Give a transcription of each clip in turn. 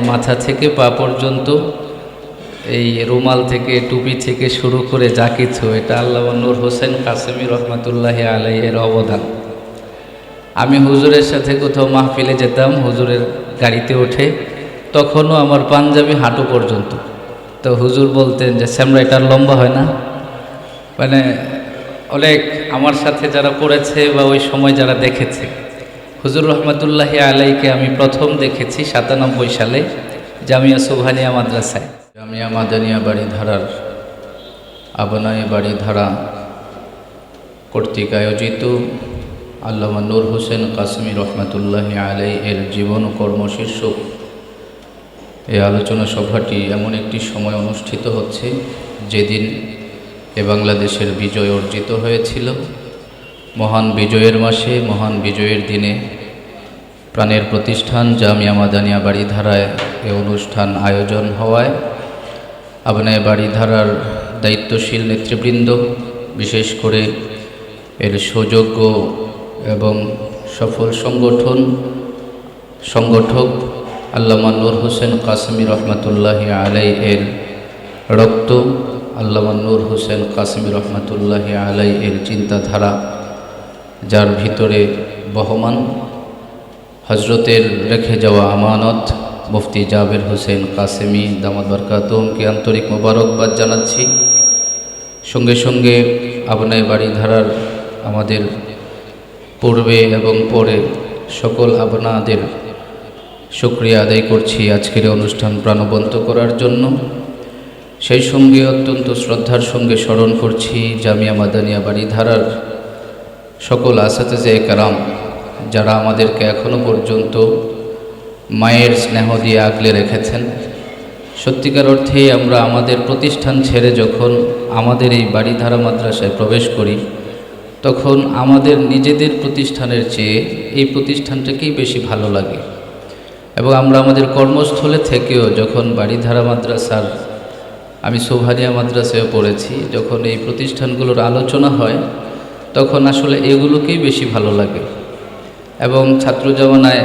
আমার মাথা থেকে পা পর্যন্ত এই রুমাল থেকে টুপি থেকে শুরু করে যা কিছু, এটা আল্লামা নূর হোসেন কাসেমী রহমতুল্লাহি আলাইহির অবদান। আমি হুজুরের সাথে কোথাও মাহফিলে যেতাম, হুজুরের গাড়িতে উঠে, তখনও আমার পাঞ্জাবি হাঁটু পর্যন্ত। তো হুজুর বলতেন যে শ্যামরা এটা লম্বা হয় না। মানে অনেক আমার সাথে যারা পড়েছে বা ওই সময় যারা দেখেছে, হুজুর রহমতুল্লাহি আলাইকে আমি প্রথম দেখেছি 97 সালে জামিয়া সুবহানিয়া মাদ্রাসায়। জামিয়া মাদানিয়া বাড়িধারার আবনাই বাড়িধারা কর্তৃক আয়োজিত আল্লামা নূর হোসেন কাসেমী রহমতুল্লাহি আলাই এর জীবন ও কর্ম শীর্ষক এই আলোচনা সভাটি এমন একটি সময় অনুষ্ঠিত হচ্ছে যেদিন বাংলাদেশের বিজয় অর্জিত হয়েছিল। মহান বিজয়ের মাসে, মহান বিজয়ের দিনে প্রাণের প্রতিষ্ঠান জামিয়া মাদানিয়া বাড়িধারায় এ অনুষ্ঠান আয়োজন হওয়ায় আবনাই বাড়িধারার দায়িত্বশীল নেতৃবৃন্দ, বিশেষ করে এর সুযোগ্য এবং সফল সংগঠক আল্লামা নূর হোসেন কাসেমী রহমতুল্লাহি আলাই এর রক্ত, আল্লামা নূর হোসেন কাসেমী রহমতুল্লাহি আলাই এর চিন্তাধারা, যার ভিতরে বহমান হজরতের রেখে যাওয়া আমানত মুফতি জাবের হোসেন কাসেমী দামাত বরকাতুহুমকে আন্তরিক মোবারকবাদ জানাচ্ছি। সঙ্গে সঙ্গে আবনাই বাড়িধারার আমাদের পূর্বে এবং পরে সকল আপনাদের শুকরিয়া আদায় করছি আজকের অনুষ্ঠান প্রাণবন্ত করার জন্য। সেই সঙ্গে অত্যন্ত শ্রদ্ধার সঙ্গে স্মরণ করছি জামিয়া মাদানিয়া বাড়িধারার সকল আসাতেজে কেরাম, যারা আমাদেরকে এখনও পর্যন্ত মায়ের স্নেহ দিয়ে আগলে রেখেছেন। সত্যিকার অর্থেই আমরা আমাদের প্রতিষ্ঠান ছেড়ে যখন আমাদের এই বাড়িধারা মাদ্রাসায় প্রবেশ করি, তখন আমাদের নিজেদের প্রতিষ্ঠানের চেয়ে এই প্রতিষ্ঠানটাকেই বেশি ভালো লাগে। এবং আমরা আমাদের কর্মস্থলে থেকেও যখন বাড়িধারা মাদ্রাসার, আমি সুবহানিয়া মাদ্রাসায় পড়েছি, যখন এই প্রতিষ্ঠানগুলোর আলোচনা হয় তখন আসলে এগুলোকেই বেশি ভালো লাগে। এবং ছাত্র জমানায়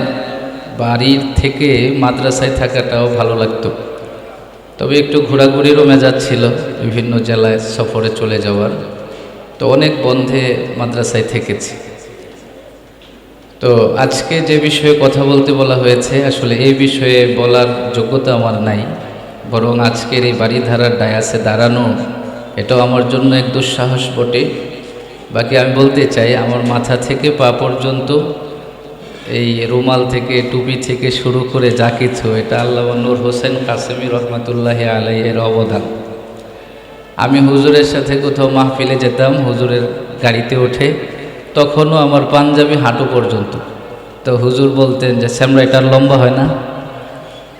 বাড়ির থেকে মাদ্রাসায় থাকাটাও ভালো লাগতো, তবে একটু ঘোরাঘুরিরও মেজাজ ছিল, বিভিন্ন জেলায় সফরে চলে যাওয়ার। তো অনেক বন্ধে মাদ্রাসায় থেকেছি। তো আজকে যে বিষয়ে কথা বলতে বলা হয়েছে, আসলে এই বিষয়ে বলার যোগ্যতা আমার নাই, বরং আজকের এই বাড়িধারার ডায়াসে দাঁড়ানো এটাও আমার জন্য এক দুঃসাহস বটে। বাকি আমি বলতে চাই, আমার মাথা থেকে পা পর্যন্ত এই রুমাল থেকে টুপি থেকে শুরু করে যা কিছু, এটা আল্লামা নূর হোসেন কাসেমী রহমতুল্লাহি আলাই এর অবদান। আমি হুজুরের সাথে কোথাও মাহফিলে যেতাম, হুজুরের গাড়িতে উঠে, তখনও আমার পাঞ্জাবি হাঁটু পর্যন্ত। তো হুজুর বলতেন যে শ্যামরা এটা লম্বা হয় না।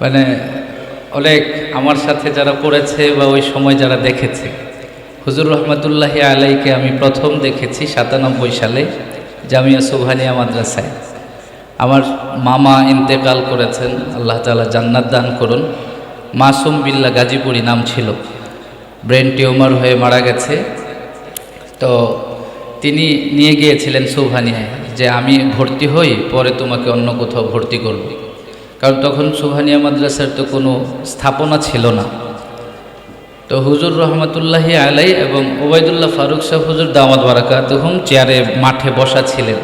মানে অনেক আমার সাথে যারা পড়েছে বা ওই সময় যারা দেখেছে, হুজুর রহমতুল্লাহি আলাইকে আমি প্রথম দেখেছি 97 সালে জামিয়া সুবহানিয়া মাদ্রাসায়। আমার মামা ইন্তেকাল করেছেন, আল্লাহ তাআলা জান্নাত দান করুন। মাসুম বিল্লাহ গাজীপুরি নাম ছিল, ব্রেন টিউমার হয়ে মারা গেছে। তো তিনি নিয়ে গিয়েছিলেন সুবহানিয়ায় যে আমি ভর্তি হই, পরে তোমাকে অন্য কোথাও ভর্তি করব। কারণ তখন সুবহানিয়া মাদ্রাসার তো কোনো স্থাপনা ছিল না। তো হুজুর রহমতুল্লাহি আলাই এবং ওবায়দুল্লাহ ফারুক সাহেব হুজুর দামাত বারাকাতুহুম চেয়ারে মাঠে বসা ছিলেন।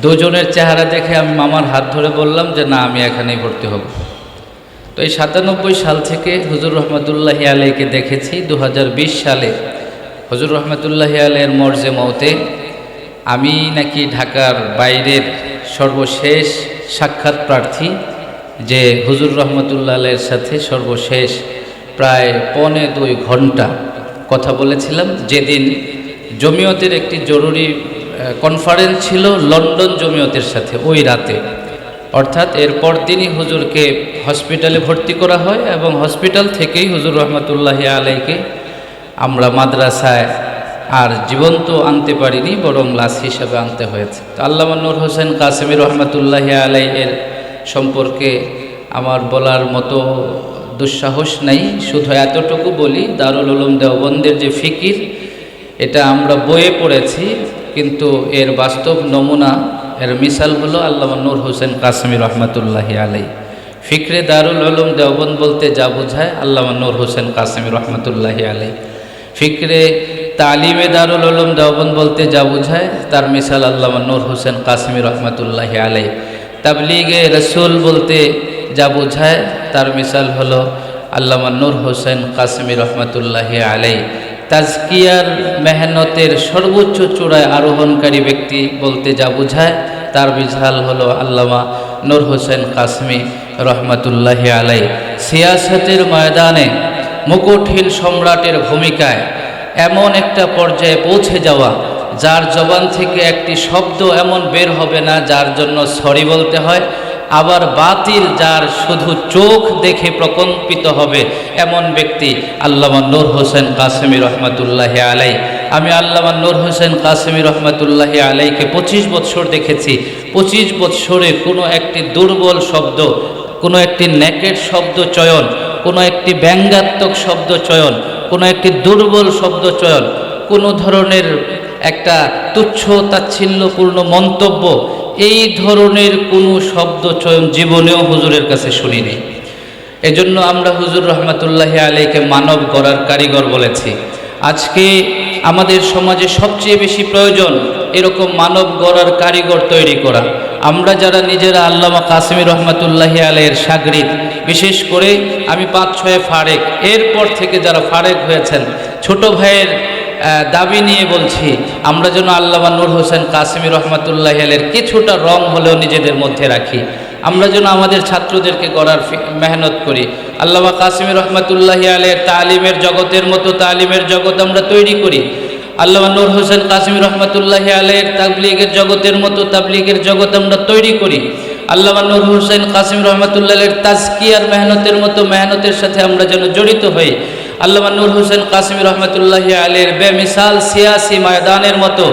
দুজনের চেহারা দেখে আমি মামার হাত ধরে বললাম যে না, আমি এখানেই ভর্তি হব। তো এই 97 সাল থেকে হুজুর রহমতুল্লাহি আলাইকে দেখেছি। 2020 সালে হুজুর রহমতুল্লাহি আলাইয়ের মর্জে মওতে আমি নাকি ঢাকার বাইরের সর্বশেষ সাক্ষাৎ প্রার্থী, যে হুজুর রহমতুল্লাহ আলাইয়ের সাথে সর্বশেষ প্রায় 1.25 ঘন্টা কথা বলেছিলাম। যেদিন জমিয়তের একটি জরুরি কনফারেন্স ছিল লন্ডন জমিয়তের সাথে, ওই রাতে, অর্থাৎ এরপর দিনই হুজুরকে হসপিটালে ভর্তি করা হয় এবং হসপিটাল থেকেই হুজুর রহমতুল্লাহি আলাইকে আমরা মাদ্রাসায় আর জীবন্ত আনতে পারিনি, বরং লাশ হিসাবে আনতে হয়েছে। তো আল্লামা নূর হোসেন কাসেমী রহমতুল্লাহি আলাই এর সম্পর্কে আমার বলার মতো দুঃসাহস নাই। শুধু এতটুকু বলি, দারুল উলুম দেওবন্দের যে ফিকির, এটা আমরা বইয়ে পড়েছি, কিন্তু এর বাস্তব নমুনা, এর মিসাল হলো আল্লামা নূর হোসেন কাসেমী রহমতুল্লাহি আলাই। ফিকরে দারুল উলুম দেওবন্দ বলতে যা বোঝায় আল্লামা নূর হোসেন কাসেমী রহমতুল্লাহি আলাই। ফিকরে তালিমে দারুল উলুম দেওবন্দ বলতে যা বোঝায় তার মিসাল আল্লামা নূর হোসেন কাসেমী রহমতুল্লাহি আলাই। তাবলীগে রসুল বলতে যা বোঝায় তার মিসাল হলো আল্লামা নূর হোসেন কাসেমী রহমতুল্লাহি আলাই। তাজকিয়ার মেহনতের সর্বোচ্চ চূড়ায় আরোহণকারী ব্যক্তি বলতে যা বোঝায় তার মিসাল হলো আল্লামা নূর হোসেন কাসেমী রহমতুল্লাহি আলাই। সিয়াসতের ময়দানে মুকুটহীন সম্রাটের ভূমিকায় এমন একটা পর্যায়ে পৌঁছে যাওয়া, যার জবান থেকে একটি শব্দ এমন বের হবে না যার জন্য সরি বলতে হয়, আবার বাতিল যার শুধু চোখ দেখে প্রকম্পিত হবে, এমন ব্যক্তি আল্লামা নূর হোসেন কাসেমী রহমতুল্লাহি আলাই। আমি আল্লামা নূর হোসেন কাসেমী রহমতুল্লাহি আলাইকে 25 বৎসর দেখেছি। 25 বৎসরে কোনো একটি দুর্বল শব্দ, কোনো একটি নেকেট শব্দ চয়ন, কোনো একটি ব্যঙ্গাত্মক শব্দ চয়ন, কোনো একটি দুর্বল শব্দ চয়ন, কোনো ধরনের একটা তুচ্ছ তাচ্ছিল্যপূর্ণ মন্তব্য, এই ধরনের কোনো শব্দ চয়ন জীবনেও হুজুরের কাছে শুনিনি। এজন্য আমরা হুজুর রহমতুল্লাহি আলাইকে মানব গড়ার কারিগর বলেছি। আজকে আমাদের সমাজে সবচেয়ে বেশি প্রয়োজন এরকম মানব গড়ার কারিগর তৈরি করা। আমরা যারা নিজেরা আল্লামা কাসেমী রহমতুল্লাহি আলাইয়ের শাগরিদ, বিশেষ করে আমি 5-6 ফারেক, এরপর থেকে যারা ফারেক হয়েছেন, ছোট ভাইয়ের দাবি নিয়ে বলছি, আমরা যেন আল্লামা নূর হোসেন কাসেমী রহমতুল্লাহি আলাইয়ের কিছুটা রং হলেও নিজেদের মধ্যে রাখি। আমরা যেন আমাদের ছাত্রদেরকে গড়ার মেহনত করি। আল্লামা কাসেমী রহমতুল্লাহি আলাইয়ের তালিমের জগতের মতো তালিমের জগৎ আমরা তৈরি করি। আল্লামা নূর হোসেন কাসেমী রহমতুল্লাহি আলাইয়ের তাবলীগের জগতের মতো তাবলীগের জগৎ আমরা তৈরি করি। আল্লামা নূর হোসেন কাসেমী রহমতুল্লাহি আলাইয়ের তাজকিয়ার মেহনতের মতো মেহনতের সাথে আমরা যেন জড়িত হই। আল্লামা নূর হোসেন কাসেমী রহমতুল্লাহি আলাইয়ের বেমিসাল সিয়াসি ময়দানের মতো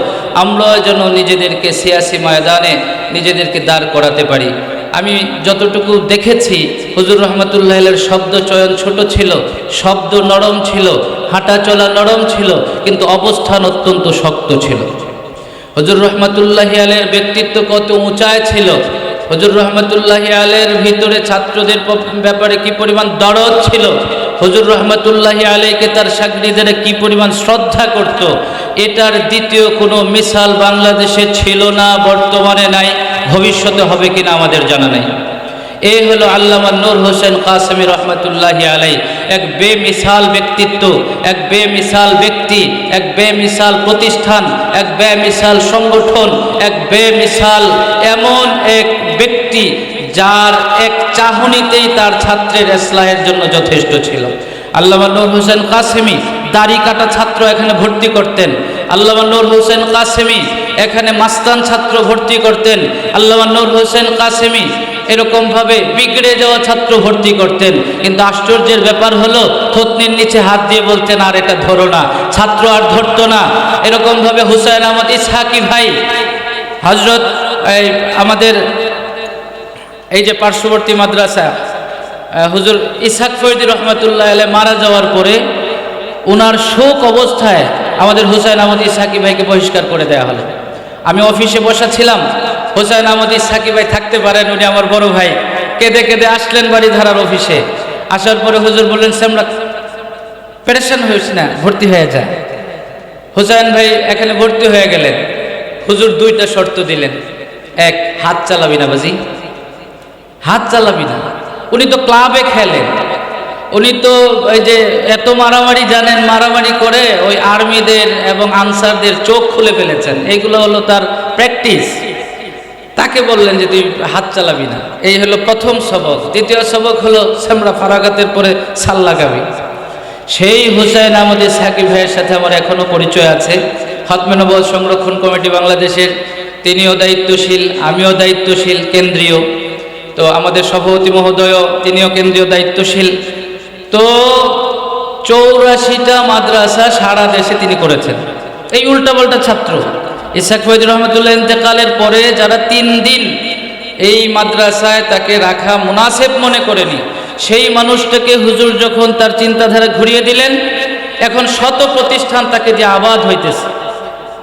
আমরা যেন নিজেদেরকে সিয়াসি ময়দানে নিজেদেরকে দাঁড় করাতে পারি। আমি যতটুকু দেখেছি হুজুর রহমতুল্লাহি আলাইয়ের শব্দ চয়ন ছোট ছিল, শব্দ নরম ছিল, হাঁটা চলা নরম ছিল, কিন্তু অবস্থান অত্যন্ত শক্ত ছিল। হুজুর রহমতুল্লাহি আলাইয়ের ব্যক্তিত্ব কত উঁচায় ছিল। হুজুর রহমতুল্লাহি আলাইয়ের ভিতরে ছাত্রদের ব্যাপারে কি পরিমাণ দরদ ছিল। হুজুর রহমতুল্লাহি আলাইকে তার শাগরিদেরা কি পরিমাণ শ্রদ্ধা করত, এটার দ্বিতীয় কোনো মিসাল বাংলাদেশে ছিল না, বর্তমানে নাই, ভবিষ্যতে হবে কিনা আমাদের জানা নেই। এই হলো আল্লামা নূর হোসেন কাসেমী রহমতুল্লাহি আলাই, এক বেমিসাল ব্যক্তিত্ব, এক বেমিসাল ব্যক্তি, এক বেমিসাল প্রতিষ্ঠান, এক বেমিসাল সংগঠন, এক বেমিসাল এমন এক ব্যক্তি যার এক চাহনিতেই তার ছাত্রের ইসলাহের জন্য যথেষ্ট ছিল। আল্লামা নূর হোসেন কাসেমী দাড়ি কাটা ছাত্র এখানে ভর্তি করতেন। আল্লামা নূর হোসেন কাসেমী এখানে মাস্তান ছাত্র ভর্তি করতেন। আল্লামা নূর হোসেন কাসেমী এরকমভাবে বিগড়ে যাওয়া ছাত্র ভর্তি করতেন। কিন্তু আশ্চর্যের ব্যাপার হলো থুতনির নিচে হাত দিয়ে বলতেন, আর এটা ধরো না, ছাত্র আর ধরতো না। এরকমভাবে হুসাইন আহমদ ইসহাকি ভাই, হজরত আমাদের এই যে পার্শ্ববর্তী মাদ্রাসা হুজুর ইসহাক ফরিদী রহমতুল্লাহ আলাইহি মারা যাওয়ার পরে ওনার শোক অবস্থায় আমাদের হুসাইন আহমদ ইসহাকি ভাইকে বহিষ্কার করে দেওয়া হলো। আমি অফিসে বসা ছিলাম, হুসাইন আহমদ ইসহাকি ভাই থাকতে পারেন, উনি আমার বড় ভাই, কেঁদে কেঁদে আসলেন বাড়িধারার অফিসে। আসার পরে হুজুর বললেন, আমরা পেরেশান হয়েছি না, ভর্তি হয়ে যায়। হুসাইন ভাই এখানে ভর্তি হয়ে গেলেন। হুজুর 2টা শর্ত দিলেন। এক, হাত চালাবি না বাজি, হাত চালাবি না। উনি তো ক্লাবে খেলেন, উনি তো ওই যে এত মারামারি জানেন, মারামারি করে ওই আর্মিদের এবং আনসারদের চোখ খুলে ফেলেছেন, এইগুলো হলো তার প্র্যাকটিস। তাকে বললেন যে তুই হাত চালাবি না। এই হলো প্রথম সবক। দ্বিতীয় সবক হলো আমরা ফারাগাতের পরে সাল লাগাবি। সেই হুসাইন আহমদ ইসহাকি ভাইয়ের সাথে আমার এখনো পরিচয় আছে। খতমে নবুয়ত সংরক্ষণ কমিটি বাংলাদেশের তিনিও দায়িত্বশীল, আমিও দায়িত্বশীল কেন্দ্রীয়। তো আমাদের সভাপতি মহোদয় তিনিও কেন্দ্রীয় দায়িত্বশীল। তো 84টা মাদ্রাসা সারা দেশে তিনি করেছেন। এই উল্টাপাল্টা ছাত্র ইসহাক ফরিদী রহমতুল্লাহ ইন্তেকালের পরে যারা 3 দিন এই মাদ্রাসায় তাকে রাখা মুনাসেব মনে করেনি, সেই মানুষটাকে হুজুর যখন তার চিন্তাধারা ঘুরিয়ে দিলেন, এখন শত প্রতিষ্ঠান তাকে দিয়ে আবাদ হইতেছে।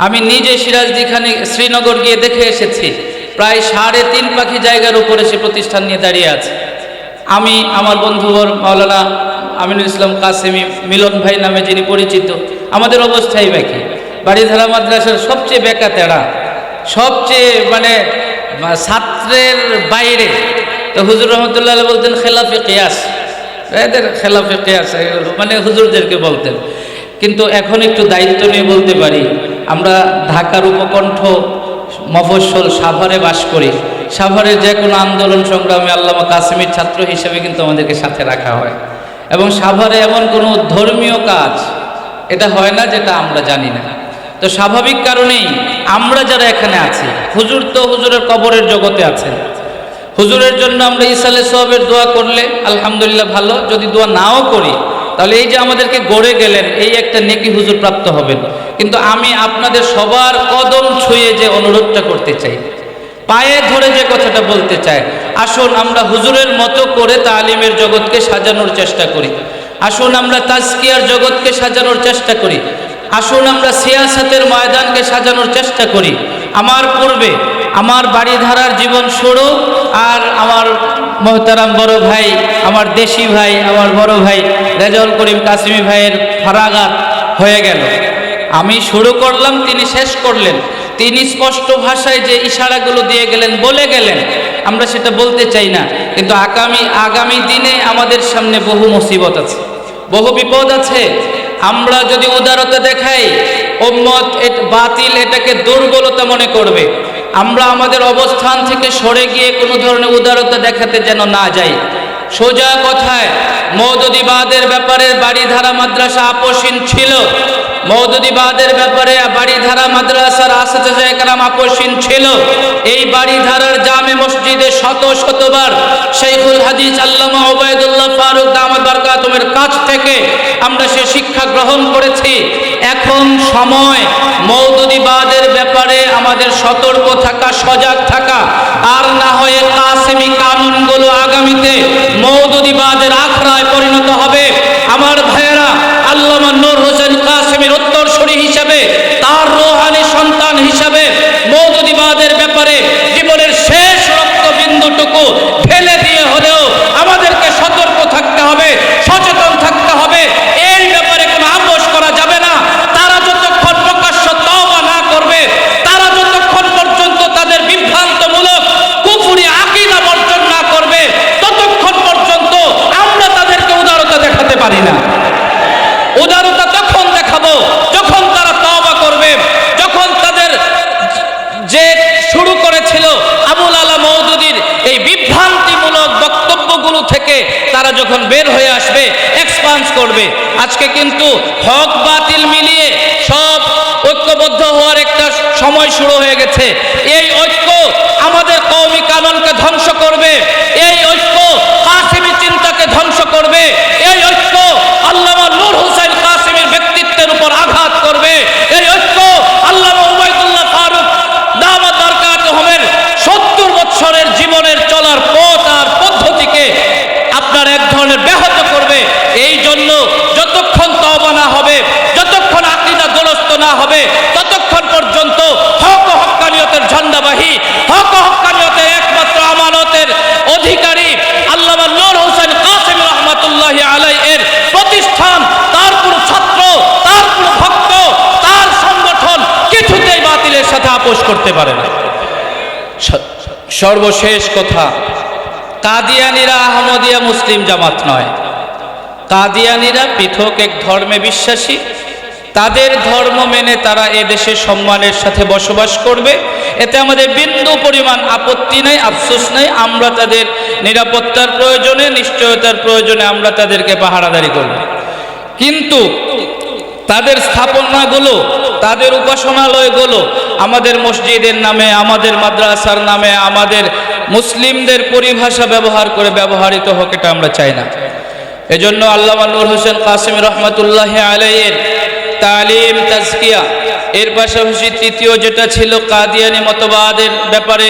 আমি নিজে সিরাজদিখানে শ্রীনগর গিয়ে দেখে এসেছি, প্রায় 3.5 পাখি জায়গার উপরে সে প্রতিষ্ঠান নিয়ে দাঁড়িয়ে আছে। আমি আমার বন্ধুবর মাওলানা আমিনুল ইসলাম কাসেমি মিলন ভাই নামে যিনি পরিচিত, আমাদের অবস্থাই বাকি। বাড়িধারা মাদ্রাসার সবচেয়ে বেকা তেড়া, সবচেয়ে ছাত্রের বাইরে। তো হুজুর রহমতুল্লাহ বলতেন খেলাফে কিয়াস, এদের খেলাফে কিয়াস হুজুরদেরকে বলতেন। কিন্তু এখন একটু দায়িত্ব নিয়ে বলতে পারি, আমরা ঢাকার উপকণ্ঠ মফস্বল সাভারে বাস করি। সাভারের যে কোনো আন্দোলন সংগ্রামে আল্লামা কাসেমির ছাত্র হিসেবে কিন্তু আমাদেরকে সাথে রাখা হয়। এবং সাভারে এমন কোনো ধর্মীয় কাজ এটা হয় না যেটা আমরা জানি না। তো স্বাভাবিক কারণেই আমরা যারা এখানে আছি, হুজুর তো হুজুরের কবরের জগতে আছেন, হুজুরের জন্য আমরা ইসালে সওয়াবের দোয়া করলে আলহামদুলিল্লাহ ভালো, যদি দোয়া নাও করি তাহলে এই যে আমাদেরকে গড়ে গেলেন এই একটা নেকি হুজুর প্রাপ্ত হবেন। কিন্তু আমি আপনাদের সবার কদম ছুঁয়ে যে অনুরোধটা করতে চাই, পায়ে ধরে যে কথাটা বলতে চাই, আসুন আমরা হুজুরের মতো করে তালিমের জগৎকে সাজানোর চেষ্টা করি। আসুন আমরা তাজকিয়ার জগৎকে সাজানোর চেষ্টা করি। আসুন আমরা সিয়াসতের ময়দানকে সাজানোর চেষ্টা করি। আমার পূর্বে আমার বাড়িধারার জীবন শুরু, আর আমার মোহতারাম বড় ভাই, আমার দেশি ভাই, আমার বড় ভাই রেজাউল করিম কাসেমি ভাইয়ের ফারাগাত হয়ে গেল। আমি শুরু করলাম, তিনি শেষ করলেন। তিনি স্পষ্ট ভাষায় যে ইশারাগুলো দিয়ে গেলেন, বলে গেলেন, আমরা সেটা বলতে চাই না। কিন্তু আগামী দিনে আমাদের সামনে বহু মুসিবত আছে, বহু বিপদ আছে। আমরা যদি উদারতা দেখাই, উম্মত বাতিল এটাকে দুর্বলতা মনে করবে। আমরা আমাদের অবস্থান থেকে সরে গিয়ে কোনো ধরনের উদারতা দেখাতে যেন না যাই। সোজা কথায় মওদুদিবাদের ব্যাপারে বাড়িধারা মাদ্রাসা আপোষহীন ছিল। মওদুদিবাদের ব্যাপারে বাড়িধারা মাদ্রাসার আসাতিজা কেরাম আপোষহীন ছিল। এই বাড়িধারার জামে মসজিদে শতবার শাইখুল হাদিস আল্লামা ওবায়দুল্লাহ ফারুক দামাত বারকাতুমের কাছ থেকে আমরা সে শিক্ষা গ্রহণ করেছি। এখন সময় মওদুদিবাদের ব্যাপারে আমাদের সতর্ক থাকা, সজাগ থাকা, আর না হয়ে কাসেমি কানুনগুলো আগামীতে মওদুদিবাদের আখড়ায় পরিণত হবে। আমার ভাইয়েরা, আল্লামা নূর হোসেন কাসেমির উত্তরসূরি হিসাবে, তার রূহানি সন্তান হিসাবে মওদুদিবাদের ব্যাপারে জীবনের শেষ রক্তবিন্দুটুকু ফেলে দিয়ে হলেও আমাদেরকে সতর্ক থাকতে হবে, সচেতন থাকতে হবে। এই ব্যাপারে কোনো আপোষ করা যাবে না। তারা যতক্ষণ প্রকাশ্য তওবা না করবে, তারা যতক্ষণ পর্যন্ত তাদের বিভ্রান্তমূলক কুফরি আকীদা বর্জন না করবে, ততক্ষণ পর্যন্ত আমরা তাদেরকে উদারতা দেখাতে পারি না। উদারতা তখন দেখাবো যখন তারা তওবা করবে, যখন তাদের যে শুরু করেছিল আবুল আলা মওদুদির এই বিভ্রান্তিমূলক বক্তব্যগুলো থেকে তারা যখন বের হয়ে আসবে, এক্সপান্স করবে। আজকে কিন্তু হক বাতিল মিলিয়ে সব ঐক্যবদ্ধ হওয়ার একটা সময় শুরু হয়ে গেছে। এই ঐক্য আমাদের কওমি কানুনকে ধ্বংস করবে, এই ঐক্য কাসেমি চিন্তাকে ধ্বংস করবে, এই ঐক্য আল্লামা নূর হোসেন কাসেমির ব্যক্তিত্বের উপর আঘাত করবে, এই ঐক্য আল্লামা ওবায়দুল্লাহ ফারুক দামাত বারকাতুহুমের 70 বছরের জীবনের চলার পথ আর পদ্ধতিকে আপনার এক ধরনের ব্যাহত করবে। এই জন্য যতক্ষণ তওবা না হবে, যতক্ষণ আকীদা দুরস্ত না হবে, ততক্ষণ পর্যন্ত হক ও হক্কানিয়তের ঝন্ডাবাহী, হক ও হক্কানিয়তের একমাত্র আমানতের অধিকারী আল্লামা নূর হোসেন কাসেমি রহমাতুল্লাহি আলাইহি এর প্রতিষ্ঠান, তার পুরো ছাত্র, তার পুরো ভক্ত, তার সংগঠন কিছুতেই বাতিলের সাথে আপোষ করতে পারে না। সর্বশেষ কথা, কাদিয়ানীরা আহমদিয়া মুসলিম জামাত নয়। কাদিয়ানীরা পৃথক এক ধর্মে বিশ্বাসী। তাদের ধর্ম মেনে তারা এদেশে সম্মানের সাথে বসবাস করবে, এতে আমাদের বিন্দু পরিমাণ আপত্তি নাই, আফসোস নাই। আমরা তাদের নিরাপত্তার প্রয়োজনে, নিশ্চয়তার প্রয়োজনে আমরা তাদেরকে পাহারাদারি করব। কিন্তু তাদের স্থাপনাগুলো, তাদের উপাসনালয়গুলো আমাদের মসজিদের নামে, আমাদের মাদ্রাসার নামে, আমাদের মুসলিমদের পরিভাষা ব্যবহার করে ব্যবহৃত হোক, এটা আমরা চাই না। এজন্য আল্লামা নূর হোসেন কাসেমি রহমাতুল্লাহি আলাইহির তালিম, তাজকিয়া, এর পাশাপাশি তৃতীয় যেটা ছিল কাদিয়ানি মতবাদের ব্যাপারে,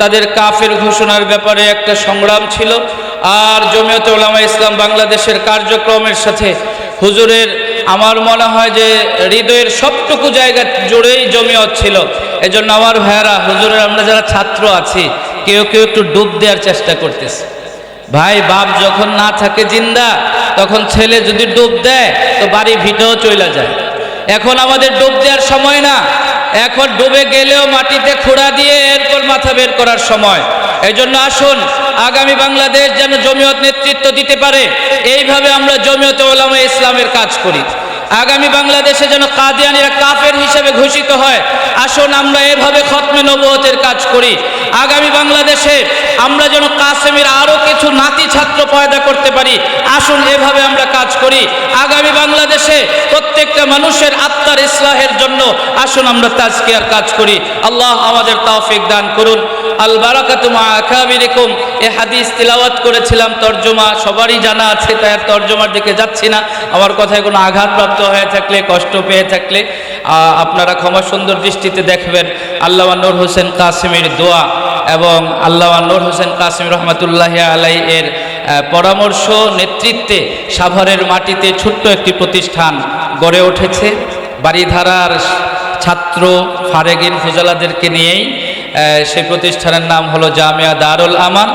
তাদের কাফের ঘোষণার ব্যাপারে একটা সংগ্রাম ছিল। আর জমিয়তে উলামা ইসলাম বাংলাদেশের কার্যক্রমের সাথে হুজুরের আমার মনে হয় যে হৃদয়ের সবটুকু জায়গা জুড়েই জমিয়ত ছিল। এজন্য আমার ভাইয়েরা, হুজুরের আমরা যারা ছাত্র আছি, কেউ কেউ একটু ডুব দেওয়ার চেষ্টা করতেছে। ভাই বাপ যখন না থাকে জিন্দা, তখন ছেলে যদি ডুব দেয় তো বাড়ি ভিটেও চলে যায়। এখন আমাদের ডুব দেওয়ার সময় না, এখন ডুবে গেলেও মাটিতে খুঁড়া দিয়ে এরপর মাথা বের করার সময়। এই জন্য আসুন, আগামী বাংলাদেশ যেন জমিয়ত নেতৃত্ব দিতে পারে, এইভাবে আমরা জমিয়তে উলামা ইসলামের কাজ করি। আগামী বাংলাদেশে যেন কাদিয়ানীরা কাফের হিসেবে ঘোষিত হয়, আসুন আমরা এভাবে খতমে নবুয়তের কাজ করি। আগামী বাংলাদেশে আমরা যেন কাসেমের আরও কিছু নাতি ছাত্র পয়দা করতে পারি, আসুন এভাবে আমরা কাজ করি। আগামী বাংলাদেশে প্রত্যেকটা মানুষের আত্মার ইসলাহের জন্য আসুন আমরা তাজকিয়ার কাজ করি। আল্লাহ আমাদের তৌফিক দান করুন। আল বারাকাতু মা আকাবিরিকুম, এ হাদিস তিলাওয়াত করেছিলাম, তর্জমা সবারই জানা আছে, তাই আর তর্জমার দিকে যাচ্ছি না। আমার কথায় কোনো আঘাতপ্রাপ্ত হয়ে থাকলে, কষ্ট পেয়ে থাকলে আপনারা ক্ষমা সুন্দর দৃষ্টিতে দেখবেন। আল্লামা নূর হোসেন কাসেমীর দোয়া এবং আল্লামা নূর হোসেন কাসেমী রহমাতুল্লাহি আলাইহি এর পরামর্শ নেতৃত্বে সাভারের মাটিতে ছোট্ট একটি প্রতিষ্ঠান গড়ে উঠেছে। বাড়িধারার ছাত্র ফারেগিন ফুজালাদেরকে নিয়েই সেই প্রতিষ্ঠানের নাম হলো জামিয়া দারুল আমান।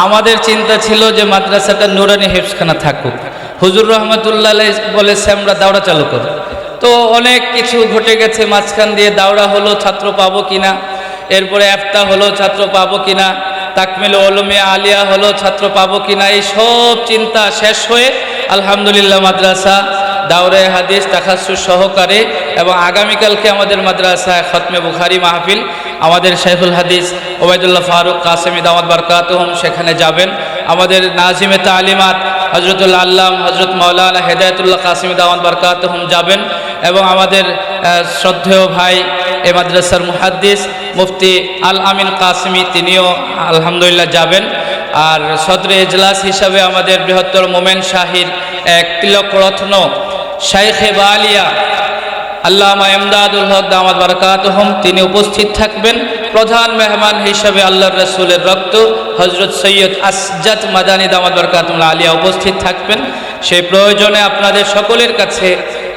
আমাদের চিন্তা ছিল যে মাদ্রাসাটা নুরানি হেফজখানা থাকুক। হুজুর রহমতুল্লাহ বলেছে আমরা দাওরা চালু করব। তো অনেক কিছু ঘটে গেছে মাঝখান দিয়ে, দাওরা হলো, ছাত্র পাবো কিনা, এরপরে এফতা হলো, ছাত্র পাবো কিনা, তাকমিল উলুমে আলিয়া হলো, ছাত্র পাবো কিনা, এই সব চিন্তা শেষ হয়ে আলহামদুলিল্লাহ মাদ্রাসা দাওরে হাদিস তাখাসুস সহকারে, এবং আগামীকালকে আমাদের মাদ্রাসায় খতমে বুখারি মাহফিল, আমাদের শাইখুল হাদিস ওবায়দুল্লাহ ফারুক কাসেমী দামাত বারকাতুহুম সেখানে যাবেন। আমাদের নাজিমে তালিমাত হজরতুল আল্লাম হজরত মাওলানা হেদায়েতুল্লাহ কাসেমী দামাত বারকাতুহুম যাবেন, এবং আমাদের শ্রদ্ধেয় ভাই এ মাদ্রাসার মুহাদ্দিস মুফতি আল আমিন কাসেমী তিনিও আলহামদুলিল্লাহ যাবেন। আর সদরে এজলাস হিসাবে আমাদের বৃহত্তর মোমেন শাহির এক তিলক রত্ন শাইখে বালিয়া আল্লামা ইমদাদুল হক দামাত বারকাতুহুম তিনি উপস্থিত থাকবেন। প্রধান মেহমান হিসাবে আল্লাহর রাসূলের রক্ত হযরত সৈয়দ আসজাদ মাদানী দামাত বারকাতুহুম আলিয়া উপস্থিত থাকবেন। সেই প্রয়োজনে আপনাদের সকলের কাছে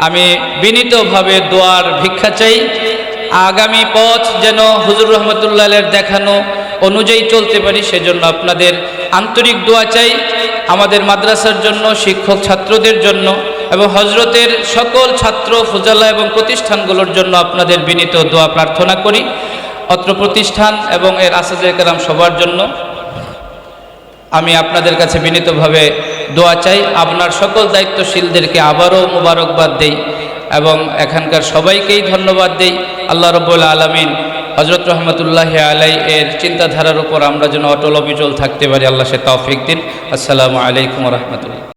আমি বিনীতভাবে দোয়ার ভিক্ষা চাই। আগামী পথ যেন হুজুর রহমতুল্লাহের দেখানো অনুযায়ী চলতে পারি, সেজন্য আপনাদের আন্তরিক দোয়া চাই। আমাদের মাদ্রাসার জন্য, শিক্ষক ছাত্রদের জন্য এবং হজরতের সকল ছাত্র ফুজালা এবং প্রতিষ্ঠানগুলোর জন্য আপনাদের বিনীত দোয়া প্রার্থনা করি। অত্র প্রতিষ্ঠান এবং এর আসাদে কেরাম সবার জন্য আমি আপনাদের কাছে বিনীতভাবে দোয়া চাই। আপনার সকল দায়িত্বশীলদেরকে আবারও মোবারকবাদ দেই এবং এখানকার সবাইকেই ধন্যবাদ দেই। আল্লাহ রাব্বুল আলামিন হযরত রহমতুল্লাহি আলাইহি এর চিন্তাধারার উপর আমরা যেন অটল অবিচল থাকতে পারি, আল্লাহ সে তৌফিক দিন। আসসালামু আলাইকুম ওয়া রাহমাতুল্লাহ।